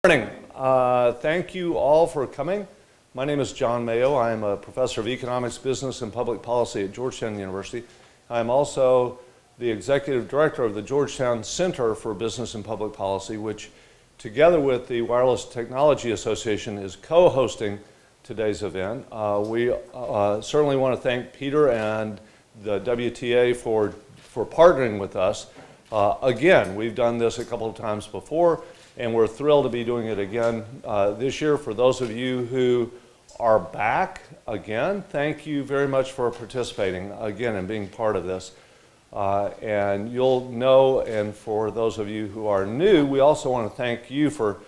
Morning. Thank you all for coming. My name is John Mayo. I am a professor of economics, business, and public policy at Georgetown University. I am also the executive director of the Georgetown Center for Business and Public Policy, which together with the Wireless Technology Association is co-hosting today's event. We certainly want to thank Peter and the WTA for partnering with us. Again, we've done this a couple of times before, and we're thrilled to be doing it again this year. For those of you who are back again, thank you very much for participating again and being part of this. And you'll know, and for those of you who are new, we also want to thank you for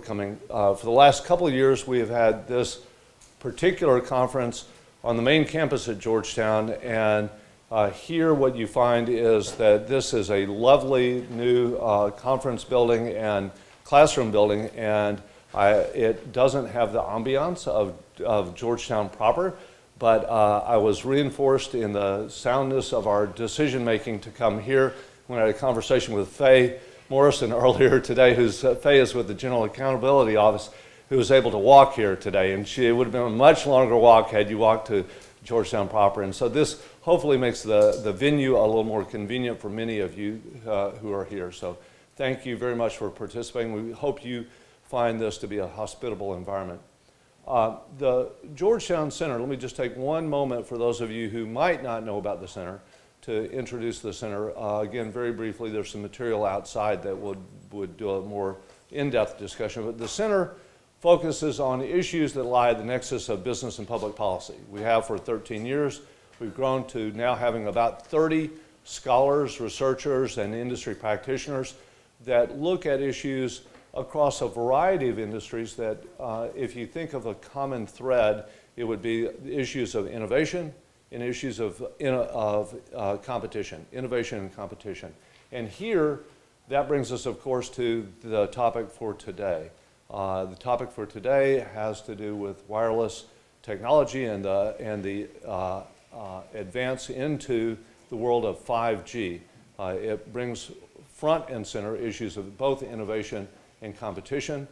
coming. For the last couple of years, we have had this particular conference on the main campus at Georgetown, and here what you find is that this is a lovely new conference building and classroom building, and it doesn't have the ambiance of Georgetown proper, but I was reinforced in the soundness of our decision making to come here when I had a conversation with Faye Morrison earlier today, Faye is with the General Accountability Office, who was able to walk here today, and it would have been a much longer walk had you walked to Georgetown proper, and so this hopefully makes the venue a little more convenient for many of you who are here. So thank you very much for participating. We hope you find this to be a hospitable environment. The Georgetown Center, let me just take one moment for those of you who might not know about the center to introduce the center. Again, very briefly, there's some material outside that would do a more in-depth discussion, but the center focuses on issues that lie at the nexus of business and public policy. We have for 13 years. We've grown to now having about 30 scholars, researchers, and industry practitioners that look at issues across a variety of industries that, if you think of a common thread, it would be issues of innovation and issues of competition, innovation and competition. And here, that brings us, of course, to the topic for today. The topic for today has to do with wireless technology and the advance into the world of 5G. It brings front and center issues of both innovation and competition.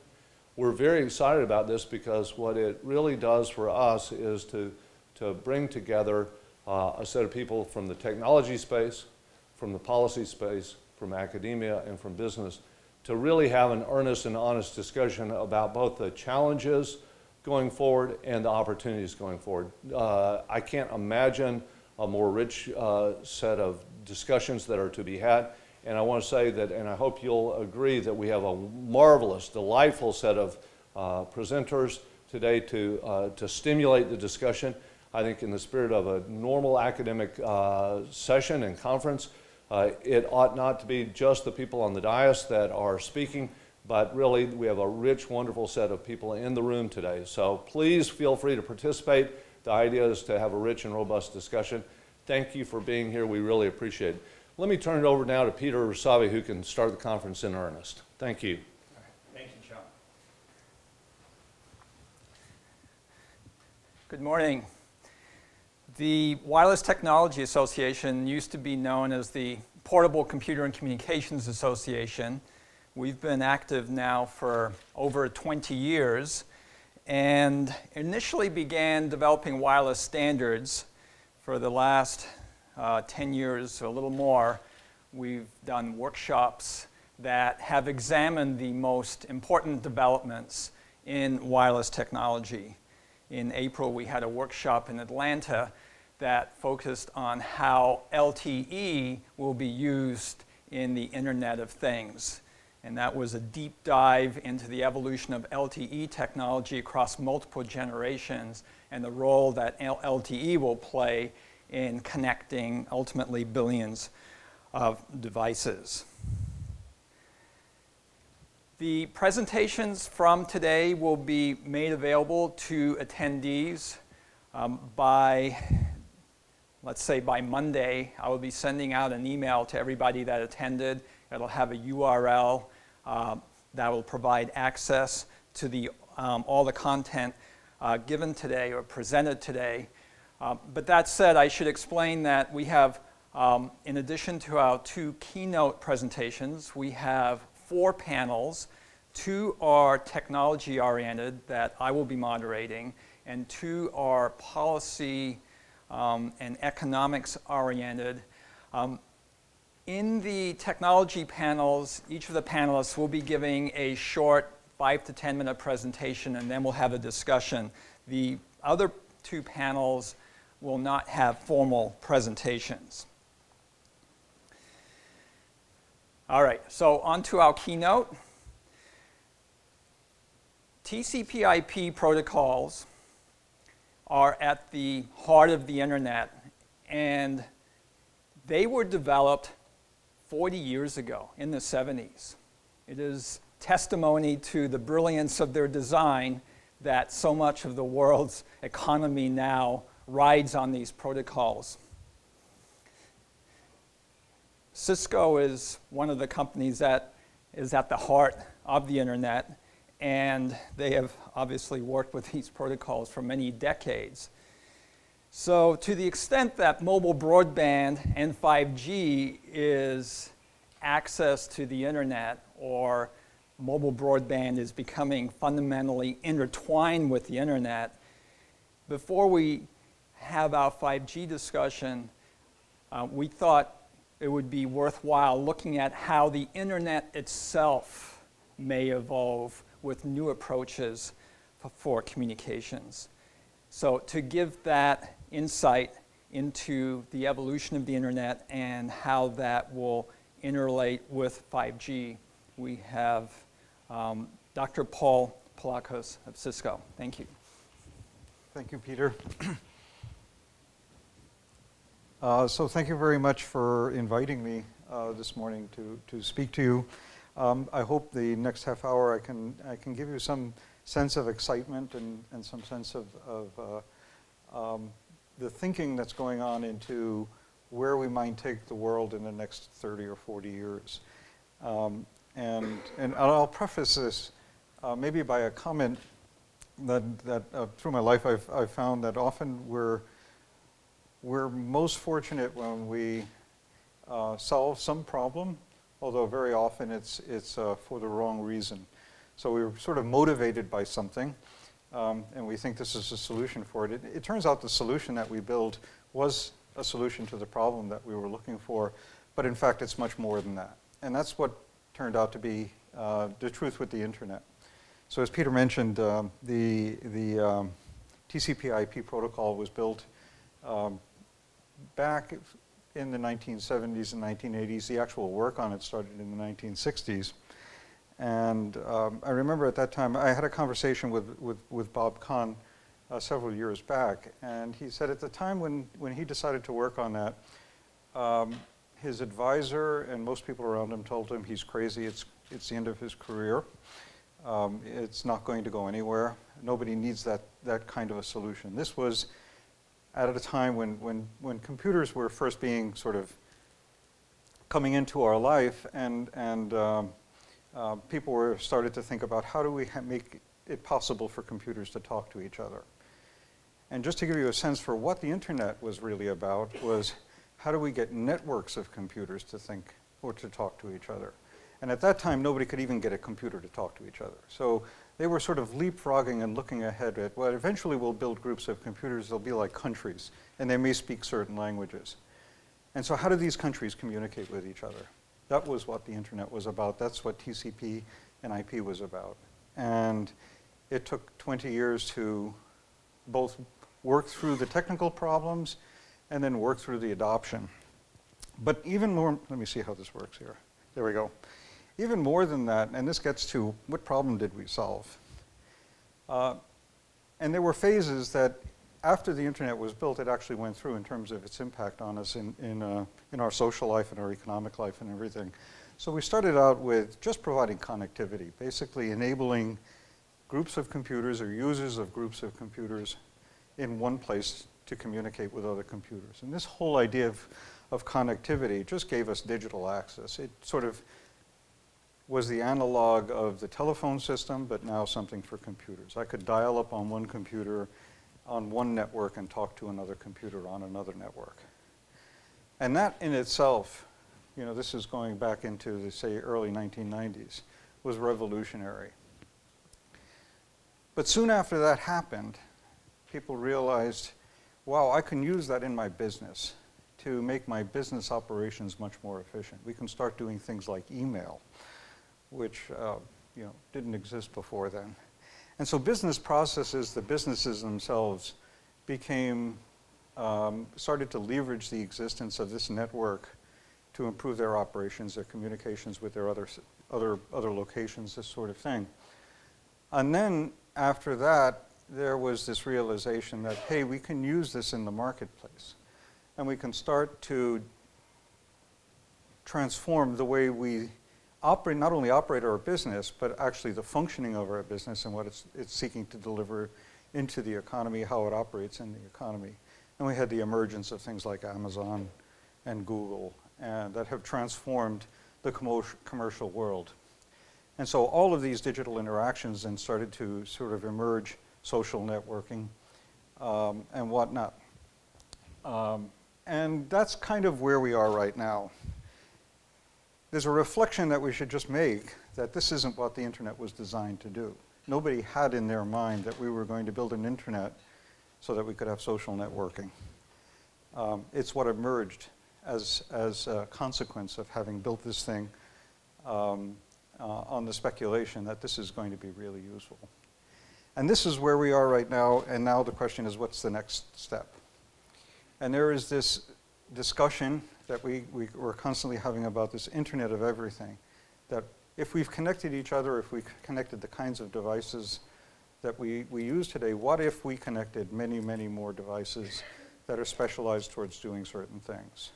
We're very excited about this because what it really does for us is to bring together a set of people from the technology space, from the policy space, from academia, and from business to really have an earnest and honest discussion about both the challenges going forward and the opportunities going forward. I can't imagine a more rich set of discussions that are to be had. And I want to say that, and I hope you'll agree, that we have a marvelous, delightful set of presenters today to stimulate the discussion. I think in the spirit of a normal academic session and conference, it ought not to be just the people on the dais that are speaking, but really we have a rich, wonderful set of people in the room today. So please feel free to participate. The idea is to have a rich and robust discussion. Thank you for being here. We really appreciate it. Let me turn it over now to Peter Rysavy, who can start the conference in earnest. Thank you. Thank you, John. Good morning. The Wireless Technology Association used to be known as the Portable Computer and Communications Association. We've been active now for over 20 years and initially began developing wireless standards. For the last 10 years or a little more, we've done workshops that have examined the most important developments in wireless technology. In April, we had a workshop in Atlanta that focused on how LTE will be used in the Internet of Things. And that was a deep dive into the evolution of LTE technology across multiple generations and the role that LTE will play in connecting, ultimately, billions of devices. The presentations from today will be made available to attendees by, let's say, by Monday. I will be sending out an email to everybody that attended. It'll have a URL that will provide access to all the content given today or presented today. But that said, I should explain that we have, in addition to our 2 keynote presentations, we have 4 panels 2 are technology-oriented that I will be moderating, and 2 are policy and economics-oriented. In the technology panels, each of the panelists will be giving a short 5 to 10 minute presentation, and then we'll have a discussion. The other 2 panels will not have formal presentations. All right, so on to our keynote. TCP/IP protocols are at the heart of the internet, and they were developed 40 years ago in the 70s. It is testimony to the brilliance of their design that so much of the world's economy now rides on these protocols. Cisco is one of the companies that is at the heart of the internet, and they have obviously worked with these protocols for many decades. So to the extent that mobile broadband and 5G is access to the internet, or mobile broadband is becoming fundamentally intertwined with the internet, before we have our 5G discussion, we thought it would be worthwhile looking at how the internet itself may evolve with new approaches for communications. So to give that insight into the evolution of the internet and how that will interrelate with 5G, we have Dr. Paul Polakos of Cisco. Thank you. Thank you, Peter. So thank you very much for inviting me this morning to speak to you. I hope the next half hour I can give you some sense of excitement and some sense of the thinking that's going on into where we might take the world in the next 30 or 40 years. And I'll preface this maybe by a comment that through my life I've found that often we're most fortunate when we solve some problem, although very often it's for the wrong reason. So we're sort of motivated by something, and we think this is a solution for it. It turns out the solution that we built was a solution to the problem that we were looking for, but in fact it's much more than that. And that's what turned out to be the truth with the internet. So as Peter mentioned, the TCP/IP protocol was built back in the 1970s and 1980s. The actual work on it started in the 1960s. And I remember at that time, I had a conversation with Bob Kahn several years back, and he said at the time when he decided to work on that, his advisor and most people around him told him he's crazy, it's the end of his career. It's not going to go anywhere. Nobody needs that kind of a solution. This was at a time when computers were first being sort of coming into our life, and people were started to think about how do we make it possible for computers to talk to each other. And just to give you a sense for what the internet was really about was how do we get networks of computers to think or to talk to each other. And at that time, nobody could even get a computer to talk to each other. So they were sort of leapfrogging and looking ahead at, well, eventually we'll build groups of computers, they'll be like countries, and they may speak certain languages. And so how do these countries communicate with each other? That was what the internet was about. That's what TCP and IP was about. And it took 20 years to both work through the technical problems and then work through the adoption. But even more, let me see how this works here. There we go. Even more than that, and this gets to what problem did we solve? And there were phases that after the internet was built, it actually went through in terms of its impact on us in our social life and our economic life and everything. So we started out with just providing connectivity, basically enabling groups of computers or users of groups of computers in one place to communicate with other computers. And this whole idea of connectivity just gave us digital access. It sort of was the analog of the telephone system, but now something for computers. I could dial up on one computer on one network and talk to another computer on another network. And that in itself, you know, this is going back into the, say, early 1990s, was revolutionary. But soon after that happened, people realized, wow, I can use that in my business to make my business operations much more efficient. We can start doing things like email, which didn't exist before then. And so business processes, the businesses themselves, started to leverage the existence of this network to improve their operations, their communications with their other locations, this sort of thing. And then after that, there was this realization that, hey, we can use this in the marketplace. And we can start to transform the way we operate, not only operate our business, but actually the functioning of our business and what it's seeking to deliver into the economy, how it operates in the economy. And we had the emergence of things like Amazon and Google, and that have transformed the commercial world. And so all of these digital interactions then started to sort of emerge, social networking and whatnot. And that's kind of where we are right now. There's a reflection that we should just make that this isn't what the internet was designed to do. Nobody had in their mind that we were going to build an internet so that we could have social networking. It's what emerged as a consequence of having built this thing on the speculation that this is going to be really useful. And this is where we are right now, and now the question is, what's the next step? And there is this discussion that we're constantly having about this Internet of Everything, that if we've connected each other, if we've connected the kinds of devices that we use today, what if we connected many, many more devices that are specialized towards doing certain things?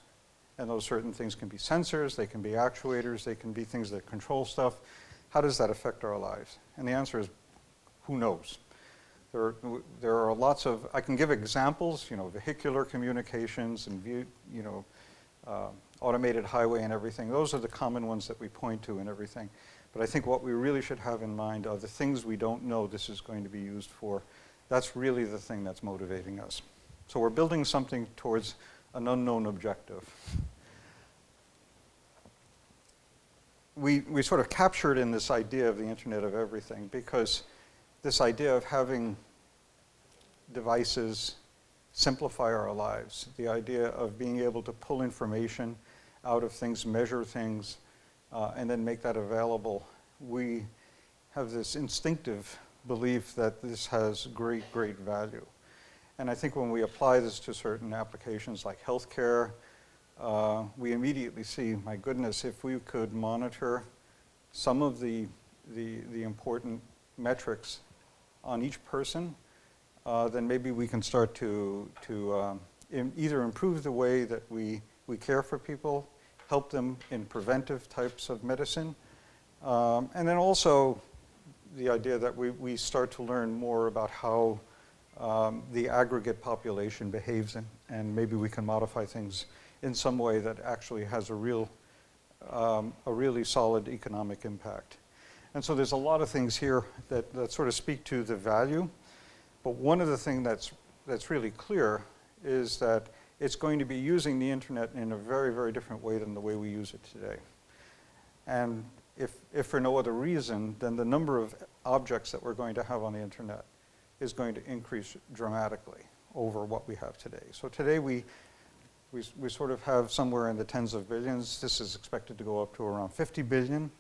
And those certain things can be sensors, they can be actuators, they can be things that control stuff. How does that affect our lives? And the answer is, who knows? There are lots of, I can give examples, vehicular communications and automated highway and everything. Those are the common ones that we point to and everything. But I think what we really should have in mind are the things we don't know this is going to be used for. That's really the thing that's motivating us. So we're building something towards an unknown objective. We sort of captured in this idea of the Internet of Everything because this idea of having devices simplify our lives, the idea of being able to pull information out of things, measure things, and then make that available, we have this instinctive belief that this has great, great value. And I think when we apply this to certain applications like healthcare, we immediately see, my goodness, if we could monitor some of the important metrics on each person, then maybe we can start to either improve the way that we care for people, help them in preventive types of medicine, and then also the idea that we start to learn more about how the aggregate population behaves, and maybe we can modify things in some way that actually has a really solid economic impact. And so there's a lot of things here that sort of speak to the value. But one of the things that's really clear is that it's going to be using the internet in a very, very different way than the way we use it today. And if for no other reason, then the number of objects that we're going to have on the internet is going to increase dramatically over what we have today. So today we sort of have somewhere in the tens of billions. This is expected to go up to around 50 billion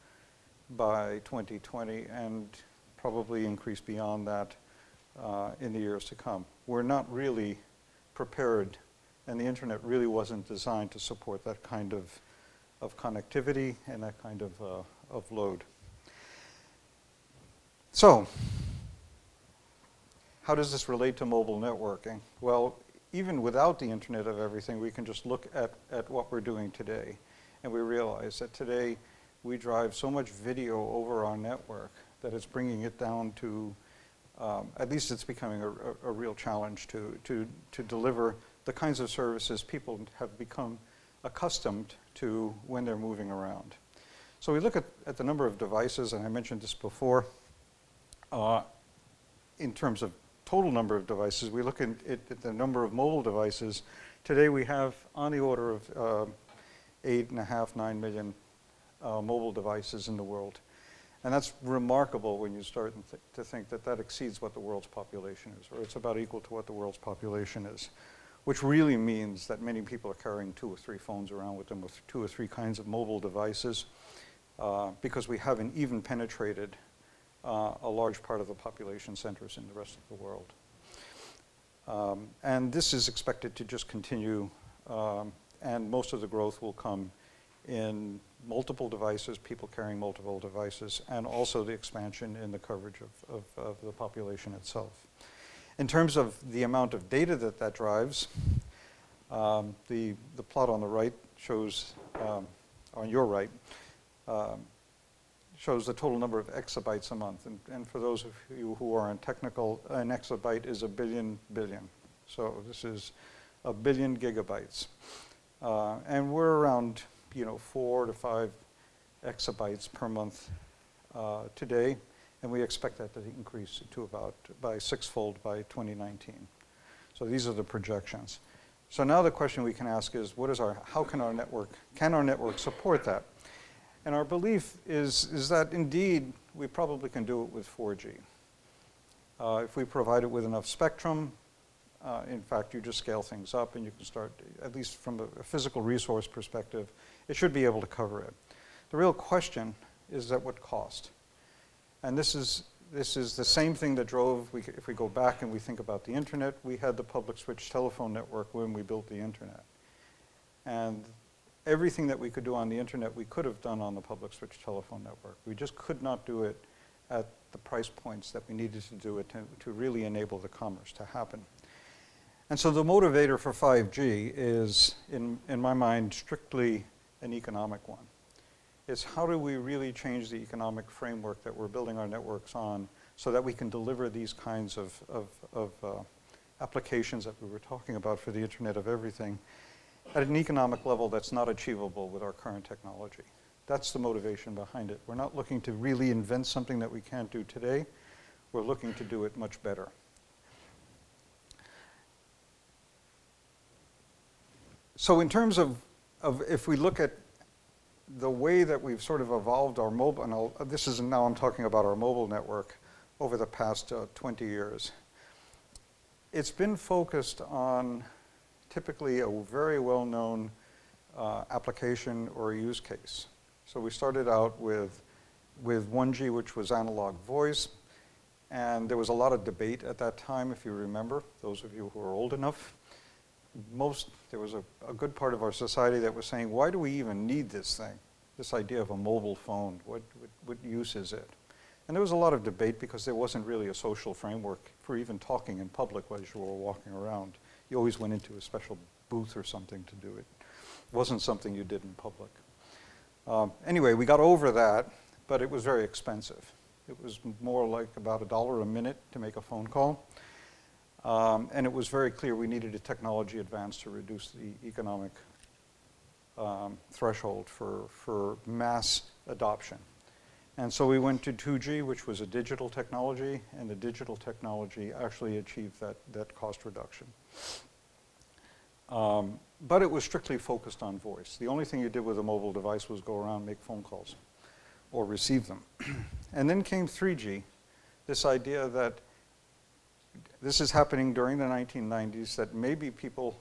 by 2020 and probably increase beyond that in the years to come. We're not really prepared, and the internet really wasn't designed to support that kind of connectivity and that kind of load. So, how does this relate to mobile networking? Well, even without the Internet of Everything, we can just look at what we're doing today, and we realize that today we drive so much video over our network that it's bringing it down to, at least it's becoming a real challenge to deliver the kinds of services people have become accustomed to when they're moving around. So we look at the number of devices, and I mentioned this before, in terms of total number of devices. We look at the number of mobile devices. Today we have on the order of 8.5, 9 million mobile devices in the world. And that's remarkable when you start to think that that exceeds what the world's population is, or it's about equal to what the world's population is, which really means that many people are carrying 2 or 3 phones around with them, with 2 or 3 kinds of mobile devices, because we haven't even penetrated a large part of the population centers in the rest of the world. And this is expected to just continue, and most of the growth will come in multiple devices, people carrying multiple devices, and also the expansion in the coverage of the population itself. In terms of the amount of data that that drives, the plot on the right shows, on your right, shows the total number of exabytes a month. And for those of you who are in technical, an exabyte is a billion. So this is a billion gigabytes. And we're around 4 to 5 exabytes per month today, and we expect that to increase to about by 6-fold by 2019. So these are the projections. So now the question we can ask is, how can our network support that? And our belief is that indeed we probably can do it with 4G. If we provide it with enough spectrum, in fact, you just scale things up and you can start, at least from a physical resource perspective, it should be able to cover it. The real question is at what cost? And this is the same thing that drove, if we go back and we think about the internet, we had the public switch telephone network when we built the internet. And everything that we could do on the internet, we could have done on the public switch telephone network. We just could not do it at the price points that we needed to do it to really enable the commerce to happen. And so the motivator for 5G is, in my mind, strictly an economic one. It's how do we really change the economic framework that we're building our networks on so that we can deliver these kinds of applications that we were talking about for the Internet of Everything at an economic level that's not achievable with our current technology. That's the motivation behind it. We're not looking to really invent something that we can't do today. We're looking to do it much better. So in terms of if we look at the way that we've sort of evolved our mobile, and now I'm talking about our mobile network over the past 20 years, it's been focused on typically a very well-known application or a use case. So we started out with 1G, which was analog voice, and there was a lot of debate at that time, if you remember, those of you who are old enough. There was a good part of our society that was saying, why do we even need this thing? This idea of a mobile phone, what use is it? And there was a lot of debate because there wasn't really a social framework for even talking in public as you were walking around. You always went into a special booth or something to do it. It wasn't something you did in public. Anyway, we got over that, but it was very expensive. It was more like about $1 a minute to make a phone call. And it was very clear we needed a technology advance to reduce the economic threshold for mass adoption. And so we went to 2G, which was a digital technology, and the digital technology actually achieved that cost reduction. But it was strictly focused on voice. The only thing you did with a mobile device was go around and make phone calls or receive them. And then came 3G, this idea that this is happening during the 1990s, that maybe people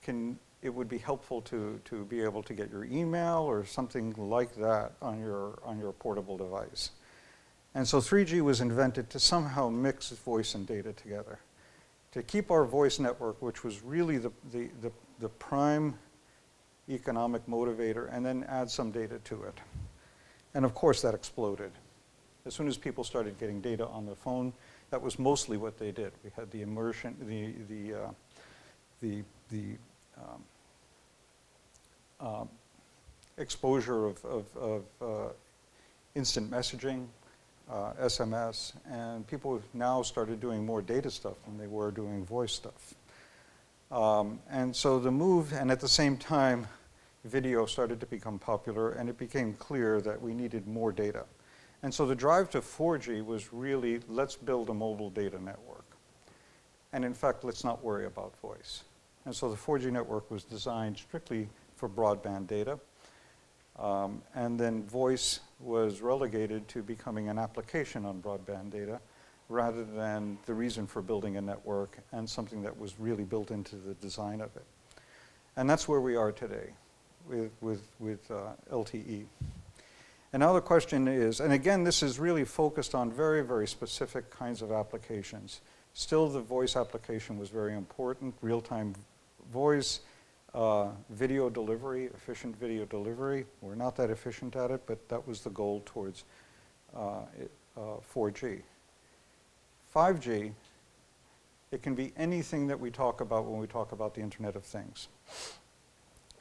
it would be helpful to be able to get your email or something like that on your portable device. And so 3G was invented to somehow mix voice and data together, to keep our voice network, which was really the prime economic motivator, and then add some data to it. And of course that exploded. As soon as people started getting data on their phone, that was mostly what they did. We had the immersion, exposure of instant messaging, SMS, and people now started doing more data stuff than they were doing voice stuff. And so the move, and at the same time, video started to become popular, and it became clear that we needed more data. And so the drive to 4G was really, let's build a mobile data network. And in fact, let's not worry about voice. And so the 4G network was designed strictly for broadband data. And then voice was relegated to becoming an application on broadband data rather than the reason for building a network and something that was really built into the design of it. And that's where we are today with LTE. And now the question is, and again, this is really focused on very, very specific kinds of applications. Still, the voice application was very important, real-time voice, video delivery, efficient video delivery. We're not that efficient at it, but that was the goal towards 4G. 5G, it can be anything that we talk about when we talk about the Internet of Things.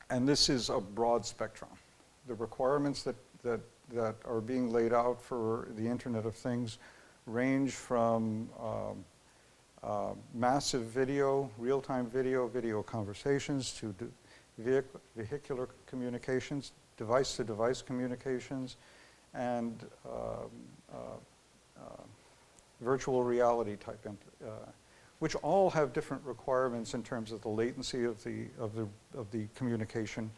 And this is a broad spectrum. The requirements that are being laid out for the Internet of Things range from massive video, real-time video conversations, to vehicular communications, device-to-device communications, and virtual reality type, which all have different requirements in terms of the latency of the communication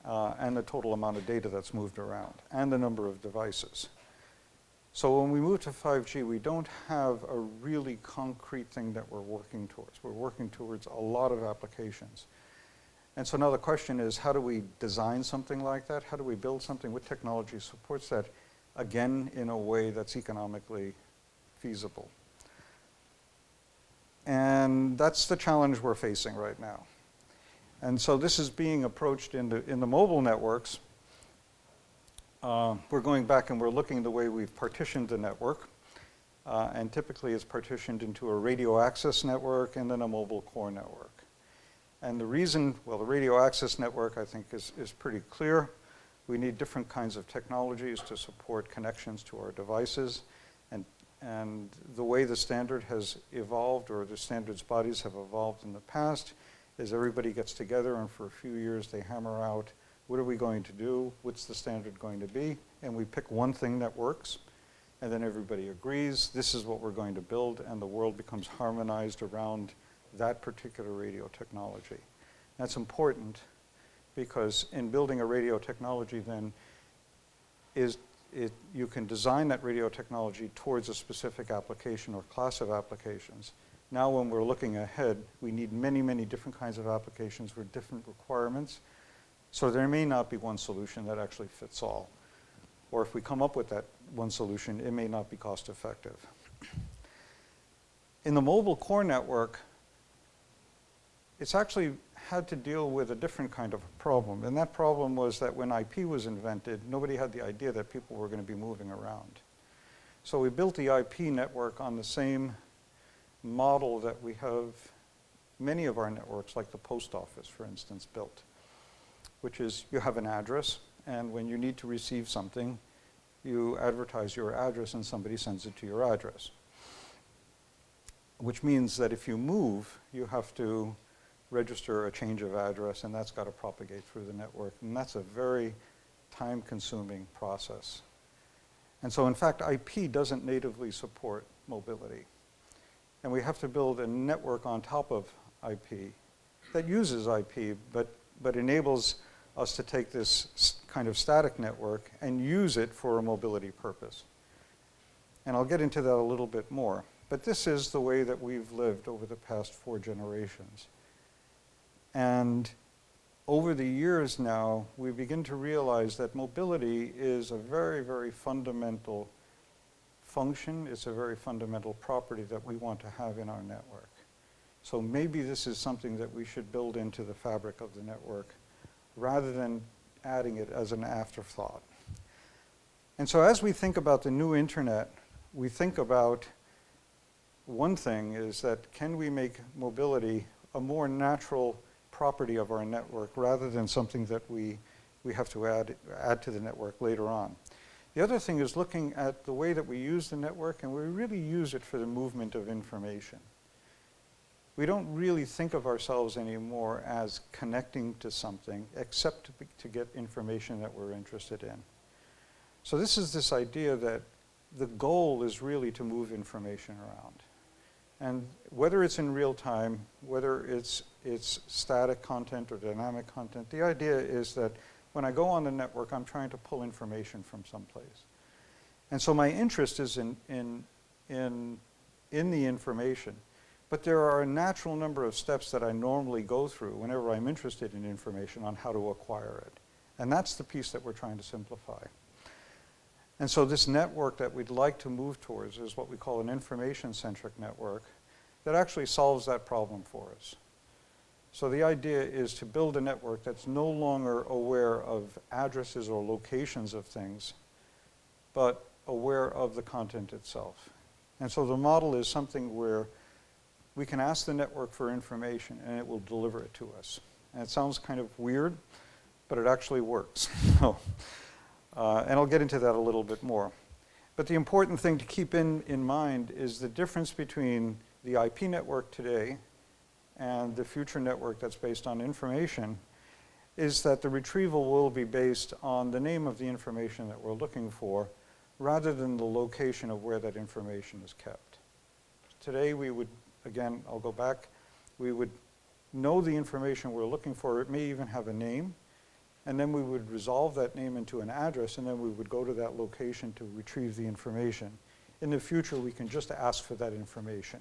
and the total amount of data that's moved around, and the number of devices. So when we move to 5G, we don't have a really concrete thing that we're working towards. We're working towards a lot of applications. And so now the question is, how do we design something like that? How do we build something? What technology supports that, again, in a way that's economically feasible? And that's the challenge we're facing right now. And so this is being approached in the mobile networks. We're going back and we're looking the way we've partitioned the network. And typically it's partitioned into a radio access network and then a mobile core network. And the reason, well, the radio access network, I think, is pretty clear. We need different kinds of technologies to support connections to our devices. And the way the standard has evolved, or the standards bodies have evolved in the past, is everybody gets together and for a few years they hammer out, what are we going to do? What's the standard going to be? And we pick one thing that works, and then everybody agrees, this is what we're going to build, and the world becomes harmonized around that particular radio technology. That's important because in building a radio technology then you can design that radio technology towards a specific application or class of applications. Now when we're looking ahead, we need many, many different kinds of applications with different requirements. So there may not be one solution that actually fits all. Or if we come up with that one solution, it may not be cost effective. In the mobile core network, it's actually had to deal with a different kind of problem. And that problem was that when IP was invented, nobody had the idea that people were going to be moving around. So we built the IP network on the same model that we have many of our networks, like the post office, for instance, built, which is you have an address, and when you need to receive something, you advertise your address and somebody sends it to your address. Which means that if you move, you have to register a change of address, and that's got to propagate through the network. And that's a very time-consuming process. And so, in fact, IP doesn't natively support mobility. And we have to build a network on top of IP that uses IP, but enables us to take this kind of static network and use it for a mobility purpose. And I'll get into that a little bit more. But this is the way that we've lived over the past 4 generations. And over the years now, we begin to realize that mobility is a very, very fundamental function. It's a very fundamental property that we want to have in our network. So maybe this is something that we should build into the fabric of the network rather than adding it as an afterthought. And so as we think about the new internet, we think about one thing is that can we make mobility a more natural property of our network rather than something that we have to add to the network later on. The other thing is looking at the way that we use the network, and we really use it for the movement of information. We don't really think of ourselves anymore as connecting to something except to get information that we're interested in. So this is this idea that the goal is really to move information around. And whether it's in real time, whether it's static content or dynamic content, the idea is that When I go on the network, I'm trying to pull information from someplace. And so my interest is in the information. But there are a natural number of steps that I normally go through whenever I'm interested in information on how to acquire it. And that's the piece that we're trying to simplify. And so this network that we'd like to move towards is what we call an information-centric network that actually solves that problem for us. So the idea is to build a network that's no longer aware of addresses or locations of things, but aware of the content itself. And so the model is something where we can ask the network for information and it will deliver it to us. And it sounds kind of weird, but it actually works. And I'll get into that a little bit more. But the important thing to keep in mind is the difference between the IP network today and the future network that's based on information is that the retrieval will be based on the name of the information that we're looking for rather than the location of where that information is kept. Today we would, again, I'll go back, we would know the information we're looking for. It may even have a name, and then we would resolve that name into an address, and then we would go to that location to retrieve the information. In the future, we can just ask for that information.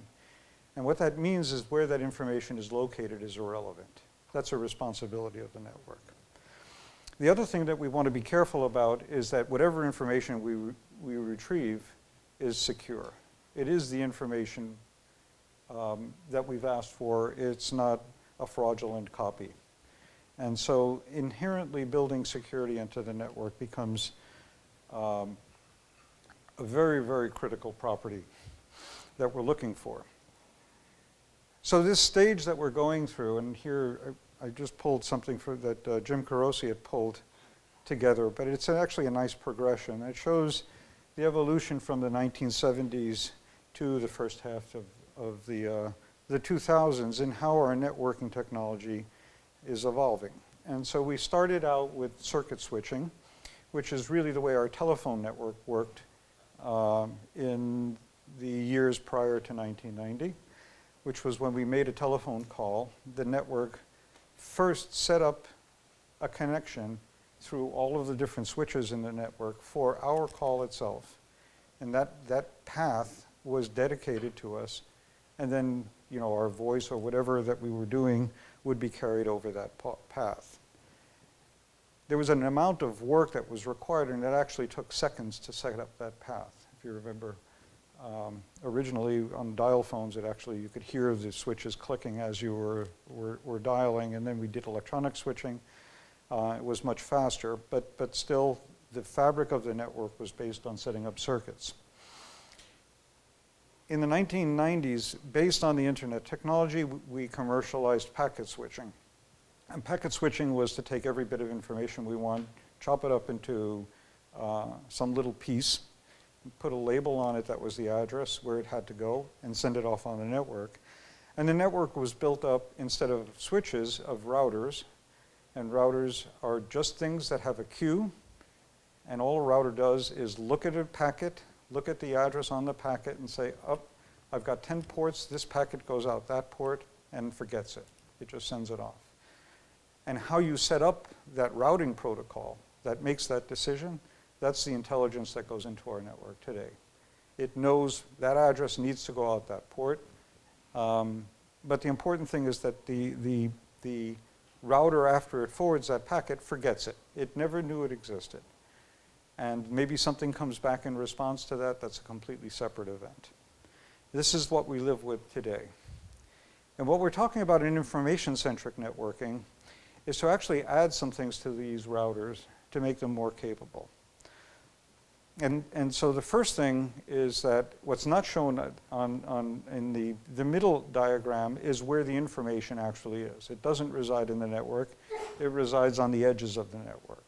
And what that means is where that information is located is irrelevant. That's a responsibility of the network. The other thing that we want to be careful about is that whatever information we retrieve is secure. It is the information that we've asked for. It's not a fraudulent copy. And so inherently building security into the network becomes a very, very critical property that we're looking for. So this stage that we're going through, and here I just pulled something that Jim Carosi had pulled together, but it's actually a nice progression. It shows the evolution from the 1970s to the first half of the 2000s and how our networking technology is evolving. And so we started out with circuit switching, which is really the way our telephone network worked in the years prior to 1990, which was when we made a telephone call. The network first set up a connection through all of the different switches in the network for our call itself. And that path was dedicated to us. And then, our voice or whatever that we were doing would be carried over that path. There was an amount of work that was required, and it actually took seconds to set up that path. If you remember, originally on dial phones, you could hear the switches clicking as you were dialing, and then we did electronic switching. It was much faster, but still the fabric of the network was based on setting up circuits. In the 1990s, based on the internet technology, we commercialized packet switching. And packet switching was to take every bit of information we want, chop it up into some little piece, put a label on it that was the address where it had to go, and send it off on the network. And the network was built up, instead of switches, of routers. And routers are just things that have a queue. And all a router does is look at a packet, look at the address on the packet, and say, I've got 10 ports, this packet goes out that port, and forgets it. It just sends it off. And how you set up that routing protocol that makes that decision, that's the intelligence that goes into our network today. It knows that address needs to go out that port. But the important thing is that the router, after it forwards that packet, forgets it. It never knew it existed. And maybe something comes back in response to that. That's a completely separate event. This is what we live with today. And what we're talking about in information-centric networking is to actually add some things to these routers to make them more capable. And so the first thing is that what's not shown in the middle diagram is where the information actually is. It doesn't reside in the network. It resides on the edges of the network.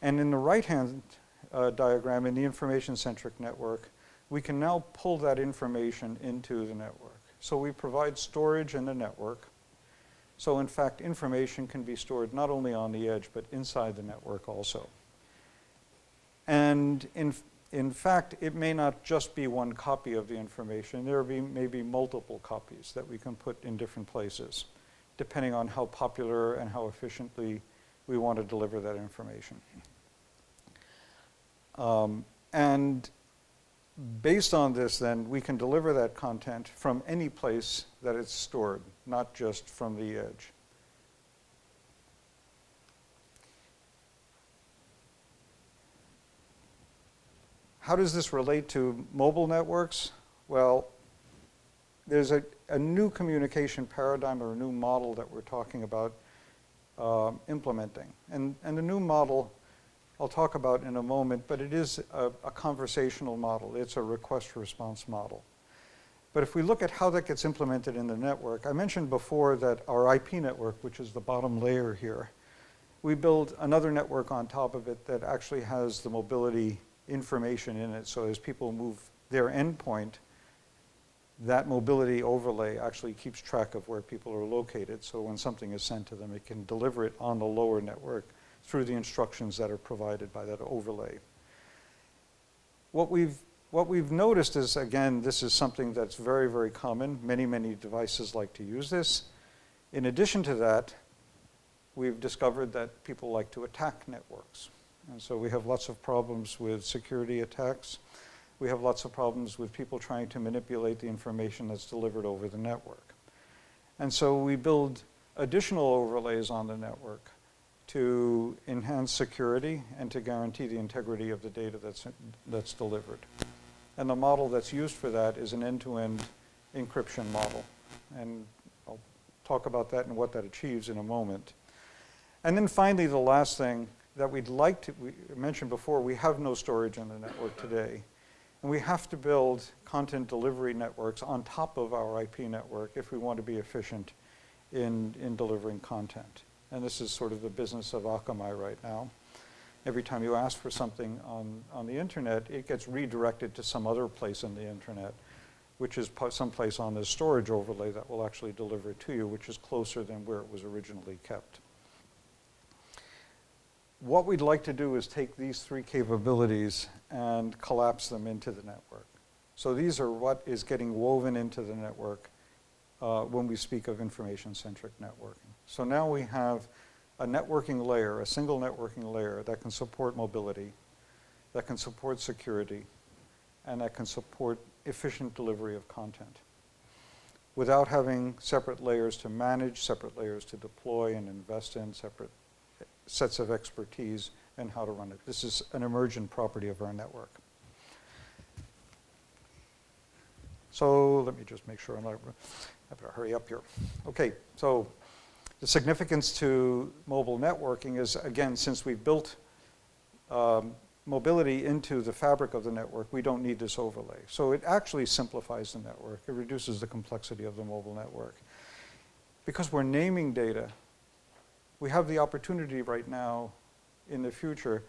And in the right-hand diagram, in the information-centric network, we can now pull that information into the network. So we provide storage in the network. So in fact, information can be stored not only on the edge, but inside the network also. And in fact, it may not just be one copy of the information. There may be multiple copies that we can put in different places, depending on how popular and how efficiently we want to deliver that information. And based on this, then, we can deliver that content from any place that it's stored, not just from the edge. How does this relate to mobile networks? Well, there's a new communication paradigm or a new model that we're talking about implementing. And the new model I'll talk about in a moment, but it is a conversational model. It's a request-response model. But if we look at how that gets implemented in the network, I mentioned before that our IP network, which is the bottom layer here, we build another network on top of it that actually has the mobility information in it. So as people move their endpoint, that mobility overlay actually keeps track of where people are located. So when something is sent to them, it can deliver it on the lower network through the instructions that are provided by that overlay. What we've noticed is, again, this is something that's very, very common. Many, many devices like to use this. In addition to that, we've discovered that people like to attack networks. And so we have lots of problems with security attacks. We have lots of problems with people trying to manipulate the information that's delivered over the network. And so we build additional overlays on the network to enhance security and to guarantee the integrity of the data that's delivered. And the model that's used for that is an end-to-end encryption model. And I'll talk about that and what that achieves in a moment. And then finally, the last thing that we mentioned before, we have no storage in the network today. And we have to build content delivery networks on top of our IP network if we want to be efficient in delivering content. And this is sort of the business of Akamai right now. Every time you ask for something on the internet, it gets redirected to some other place in the internet, which is someplace on this storage overlay that will actually deliver it to you, which is closer than where it was originally kept. What we'd like to do is take these three capabilities and collapse them into the network. So these are what is getting woven into the network when we speak of information-centric networking. So now we have a networking layer, a single networking layer that can support mobility, that can support security, and that can support efficient delivery of content without having separate layers to manage, separate layers to deploy and invest in, separate sets of expertise and how to run it. This is an emergent property of our network. So let me just make sure I better hurry up here. Okay, so the significance to mobile networking is, again, since we've built mobility into the fabric of the network, we don't need this overlay. So it actually simplifies the network. It reduces the complexity of the mobile network. Because we're naming data, we have the opportunity right now in the future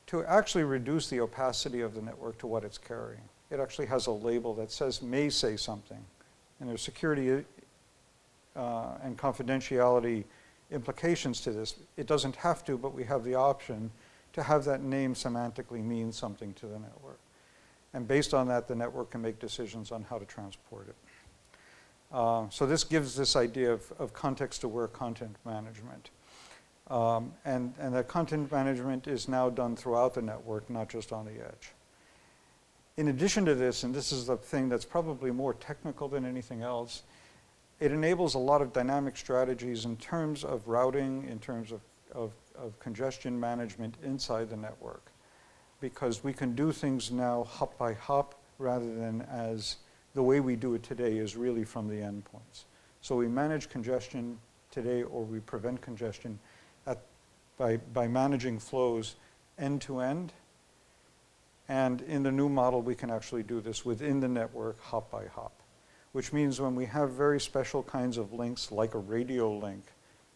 to actually reduce the opacity of the network to what it's carrying. It actually has a label that says may say something. And there's security and confidentiality implications to this. It doesn't have to, but we have the option to have that name semantically mean something to the network. And based on that, the network can make decisions on how to transport it. So this gives this idea of context-aware content management. And that content management is now done throughout the network, not just on the edge. In addition to this, and this is the thing that's probably more technical than anything else, it enables a lot of dynamic strategies in terms of routing, in terms of congestion management inside the network. Because we can do things now hop by hop rather than as the way we do it today is really from the endpoints. So we manage congestion today, or we prevent congestion by managing flows end to end. And in the new model, we can actually do this within the network, hop by hop, which means when we have very special kinds of links, like a radio link,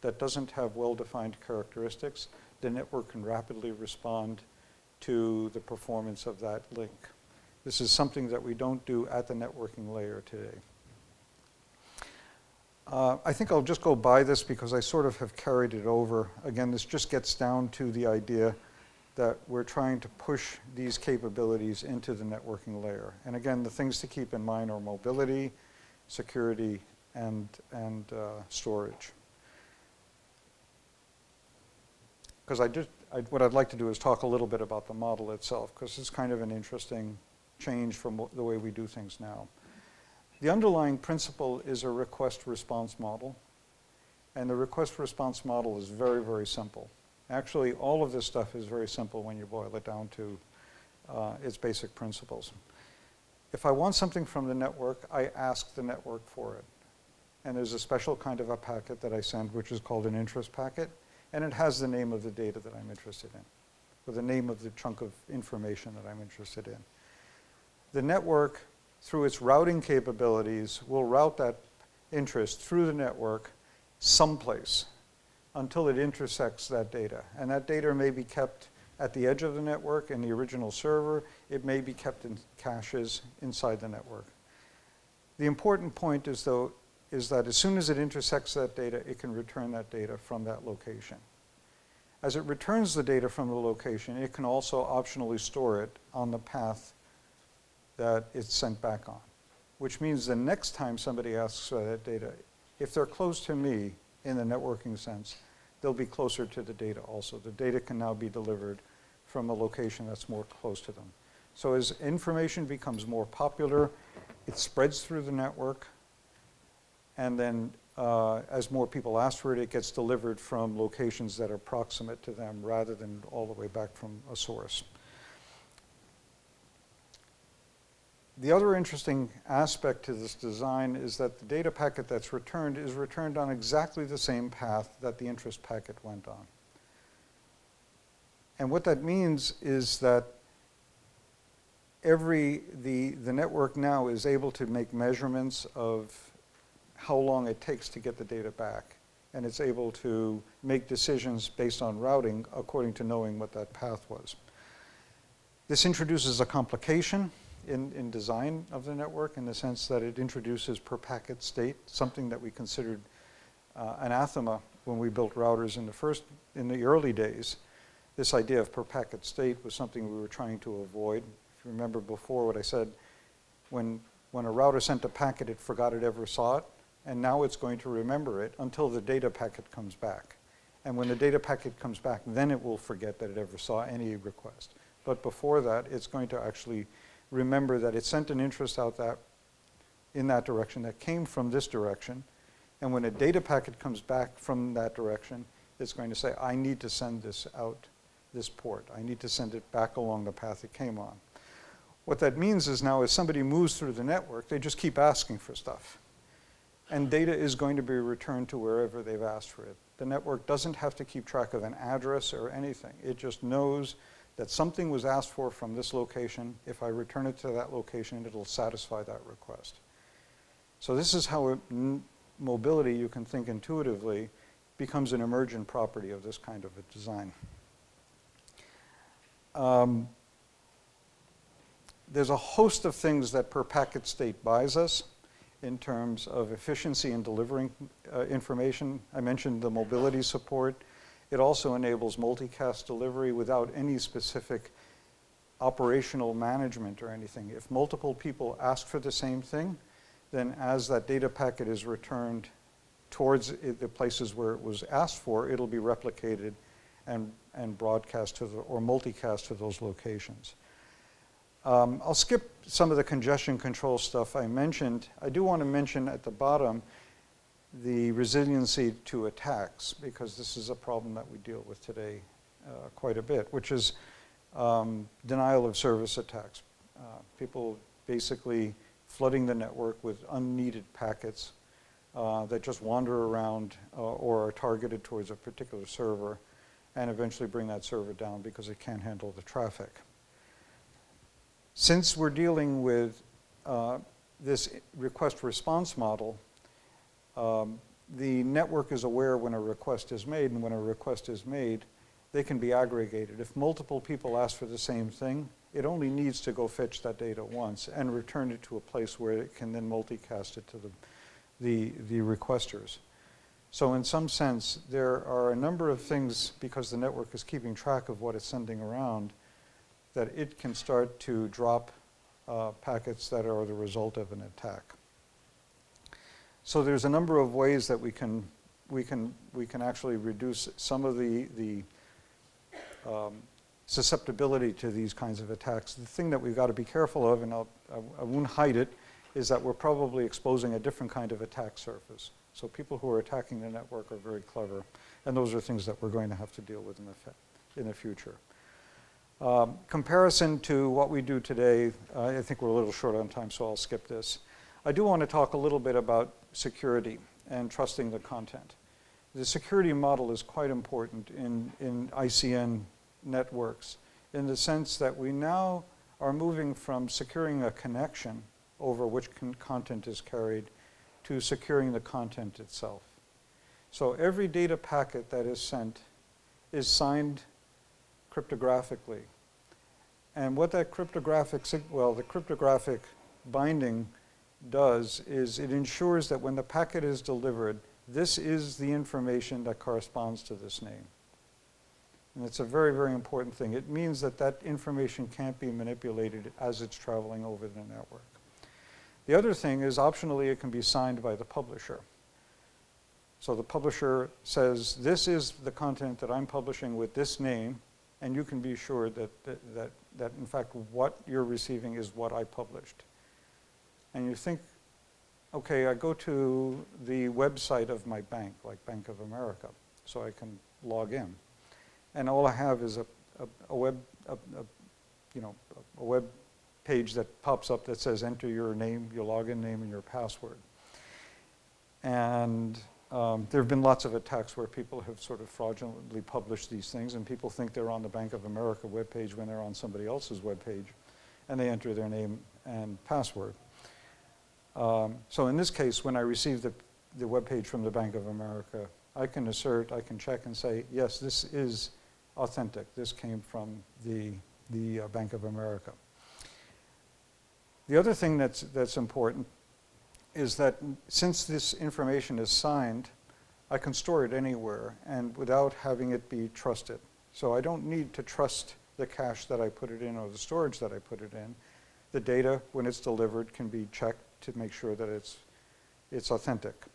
that doesn't have well-defined characteristics, the network can rapidly respond to the performance of that link. This is something that we don't do at the networking layer today. I think I'll just go by this because I sort of have carried it over. Again, this just gets down to the idea that we're trying to push these capabilities into the networking layer. And again, the things to keep in mind are mobility, security, and storage. because what I'd like to do is talk a little bit about the model itself, because it's kind of an interesting change from the way we do things now. The underlying principle is a request-response model, and the request-response model is very, very simple. Actually, all of this stuff is very simple when you boil it down to its basic principles. If I want something from the network, I ask the network for it. And there's a special kind of a packet that I send, which is called an interest packet, and it has the name of the data that I'm interested in, or the name of the chunk of information that I'm interested in. The network, through its routing capabilities, will route that interest through the network someplace until it intersects that data. And that data may be kept at the edge of the network in the original server. It may be kept in caches inside the network. The important point is that as soon as it intersects that data, it can return that data from that location. As it returns the data from the location, it can also optionally store it on the path that it's sent back on, which means the next time somebody asks for that data, if they're close to me in the networking sense, they'll be closer to the data also. The data can now be delivered from a location that's more close to them. So as information becomes more popular, it spreads through the network, and then as more people ask for it, it gets delivered from locations that are proximate to them rather than all the way back from a source. The other interesting aspect to this design is that the data packet that's returned is returned on exactly the same path that the interest packet went on. And what that means is that the network now is able to make measurements of how long it takes to get the data back. And it's able to make decisions based on routing according to knowing what that path was. This introduces a complication in design of the network in the sense that it introduces per packet state, something that we considered anathema when we built routers in the early days. This idea of per packet state was something we were trying to avoid. If you remember before what I said, when a router sent a packet, it forgot it ever saw it, and now it's going to remember it until the data packet comes back. And when the data packet comes back, then it will forget that it ever saw any request. But before that, it's going to actually remember that it sent an interest out in that direction that came from this direction, and when a data packet comes back from that direction, it's going to say, I need to send this out this port. I need to send it back along the path it came on. What that means is now as somebody moves through the network, they just keep asking for stuff. And data is going to be returned to wherever they've asked for it. The network doesn't have to keep track of an address or anything. It just knows that something was asked for from this location. If I return it to that location, it'll satisfy that request. So this is how mobility, you can think intuitively, becomes an emergent property of this kind of a design. There's a host of things that per packet state buys us in terms of efficiency in delivering information. I mentioned the mobility support. It also enables multicast delivery without any specific operational management or anything. If multiple people ask for the same thing, then as that data packet is returned towards the places where it was asked for, it'll be replicated and broadcast to or multicast to those locations. I'll skip some of the congestion control stuff I mentioned. I do want to mention at the bottom the resiliency to attacks, because this is a problem that we deal with today quite a bit, which is denial of service attacks. People basically flooding the network with unneeded packets that just wander around or are targeted towards a particular server and eventually bring that server down because it can't handle the traffic. Since we're dealing with this request-response model, the network is aware when a request is made, and when a request is made, they can be aggregated. If multiple people ask for the same thing, it only needs to go fetch that data once and return it to a place where it can then multicast it to the requesters. So in some sense, there are a number of things, because the network is keeping track of what it's sending around, that it can start to drop packets that are the result of an attack. So there's a number of ways that we can actually reduce some of the susceptibility to these kinds of attacks. The thing that we've got to be careful of, and I won't hide it, is that we're probably exposing a different kind of attack surface. So people who are attacking the network are very clever, and those are things that we're going to have to deal with in the future. Comparison to what we do today, I think we're a little short on time, so I'll skip this. I do want to talk a little bit about security and trusting the content. The security model is quite important in ICN networks in the sense that we now are moving from securing a connection over which content is carried to securing the content itself. So every data packet that is sent is signed cryptographically. And what that the cryptographic binding does is it ensures that when the packet is delivered, this is the information that corresponds to this name. And it's a very, very important thing. It means that that information can't be manipulated as it's traveling over the network. The other thing is optionally it can be signed by the publisher. So the publisher says, this is the content that I'm publishing with this name, and you can be sure that in fact what you're receiving is what I published. And you think, okay, I go to the website of my bank, like Bank of America, so I can log in. And all I have is a web page that pops up that says enter your name, your login name, and your password. And there have been lots of attacks where people have sort of fraudulently published these things, and people think they're on the Bank of America webpage when they're on somebody else's webpage, and they enter their name and password. So in this case, when I receive the webpage from the Bank of America, I can assert, I can check and say, yes, this is authentic. This came from the Bank of America. The other thing that's important is that since this information is signed, I can store it anywhere and without having it be trusted. So I don't need to trust the cache that I put it in or the storage that I put it in. The data, when it's delivered, can be checked to make sure that it's authentic.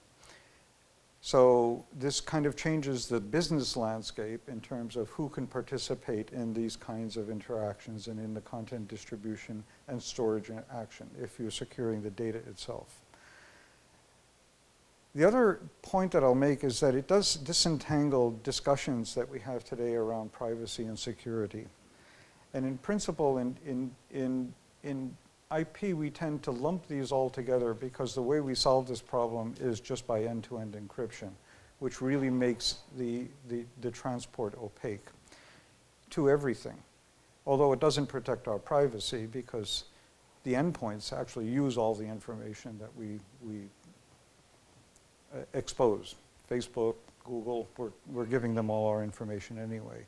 So this kind of changes the business landscape in terms of who can participate in these kinds of interactions and in the content distribution and storage action if you're securing the data itself. The other point that I'll make is that it does disentangle discussions that we have today around privacy and security. And in principle, in IP, we tend to lump these all together because the way we solve this problem is just by end-to-end encryption, which really makes the transport opaque to everything. Although it doesn't protect our privacy because the endpoints actually use all the information that we expose. Facebook, Google, we're giving them all our information anyway.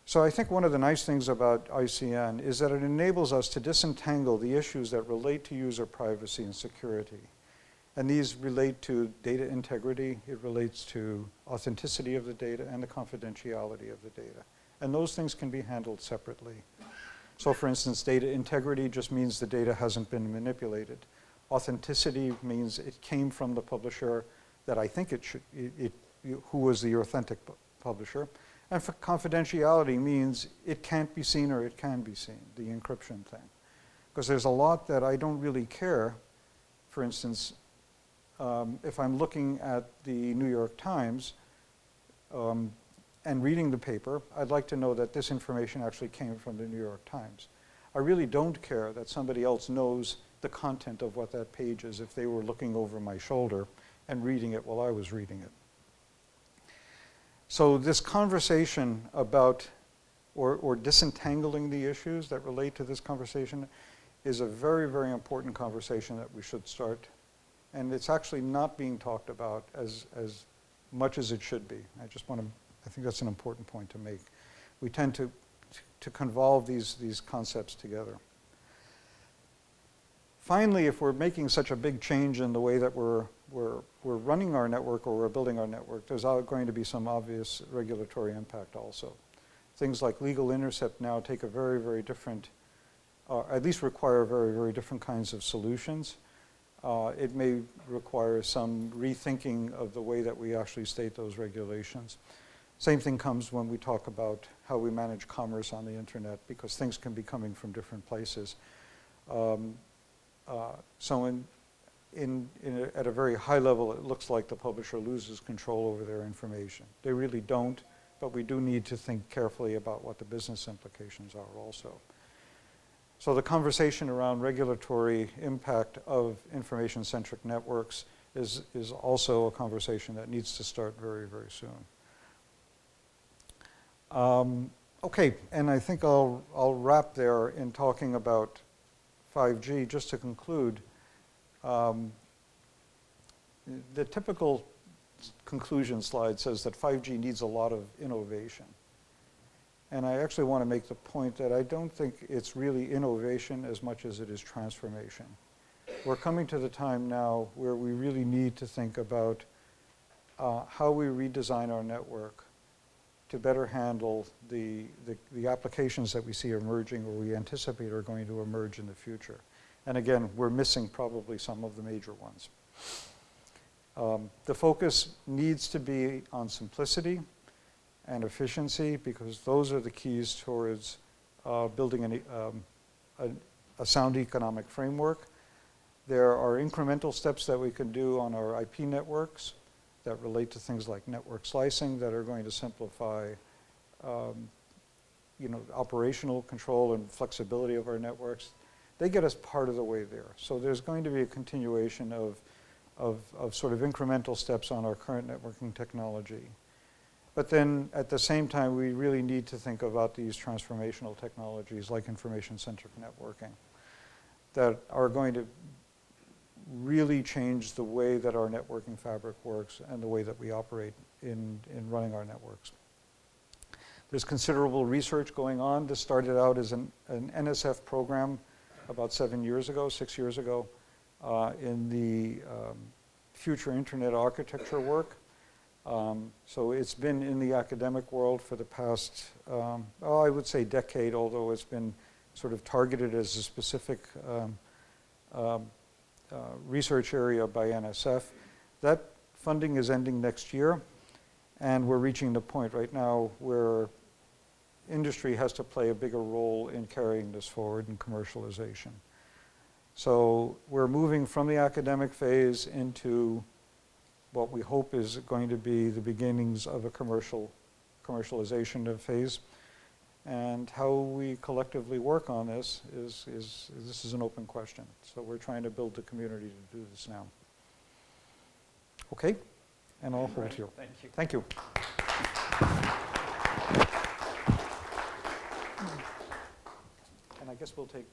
So I think one of the nice things about ICN is that it enables us to disentangle the issues that relate to user privacy and security. And these relate to data integrity, it relates to authenticity of the data, and the confidentiality of the data. And those things can be handled separately. So for instance, data integrity just means the data hasn't been manipulated. Authenticity means it came from the publisher that I think who was the authentic publisher. And for confidentiality means it can't be seen or it can be seen, the encryption thing. Because there's a lot that I don't really care. For instance, if I'm looking at the New York Times and reading the paper, I'd like to know that this information actually came from the New York Times. I really don't care that somebody else knows the content of what that page is if they were looking over my shoulder and reading it while I was reading it. So this conversation about, or disentangling the issues that relate to this conversation is a very, very important conversation that we should start. And it's actually not being talked about as much as it should be. I think that's an important point to make. We tend to convolve these concepts together. Finally, if we're making such a big change in the way that we're running our network or we're building our network, there's going to be some obvious regulatory impact also. Things like legal intercept now take a very, very different, at least require very, very different kinds of solutions. It may require some rethinking of the way that we actually state those regulations. Same thing comes when we talk about how we manage commerce on the internet, because things can be coming from different places. So at a very high level, it looks like the publisher loses control over their information. They really don't, but we do need to think carefully about what the business implications are also. So the conversation around regulatory impact of information-centric networks is also a conversation that needs to start very, very soon. Okay, and I think I'll wrap there in talking about 5G. Just to conclude, the typical conclusion slide says that 5G needs a lot of innovation. And I actually want to make the point that I don't think it's really innovation as much as it is transformation. We're coming to the time now where we really need to think about how we redesign our network to better handle the applications that we see emerging or we anticipate are going to emerge in the future. And again, we're missing probably some of the major ones. The focus needs to be on simplicity and efficiency, because those are the keys towards building a sound economic framework. There are incremental steps that we can do on our IP networks that relate to things like network slicing that are going to simplify operational control and flexibility of our networks. They get us part of the way there. So there's going to be a continuation of sort of incremental steps on our current networking technology. But then at the same time, we really need to think about these transformational technologies like information-centric networking that are going to really change the way that our networking fabric works and the way that we operate in running our networks. There's considerable research going on. This started out as an NSF program about 6 years ago, in the future internet architecture work. So it's been in the academic world for the past, I would say decade, although it's been sort of targeted as a specific research area by NSF. That funding is ending next year, and we're reaching the point right now where industry has to play a bigger role in carrying this forward in commercialization. So we're moving from the academic phase into what we hope is going to be the beginnings of a commercialization of phase. And how we collectively work on this is an open question. So we're trying to build the community to do this now. Okay, and I'll hold here. Thank you. Thank you. And I guess we'll take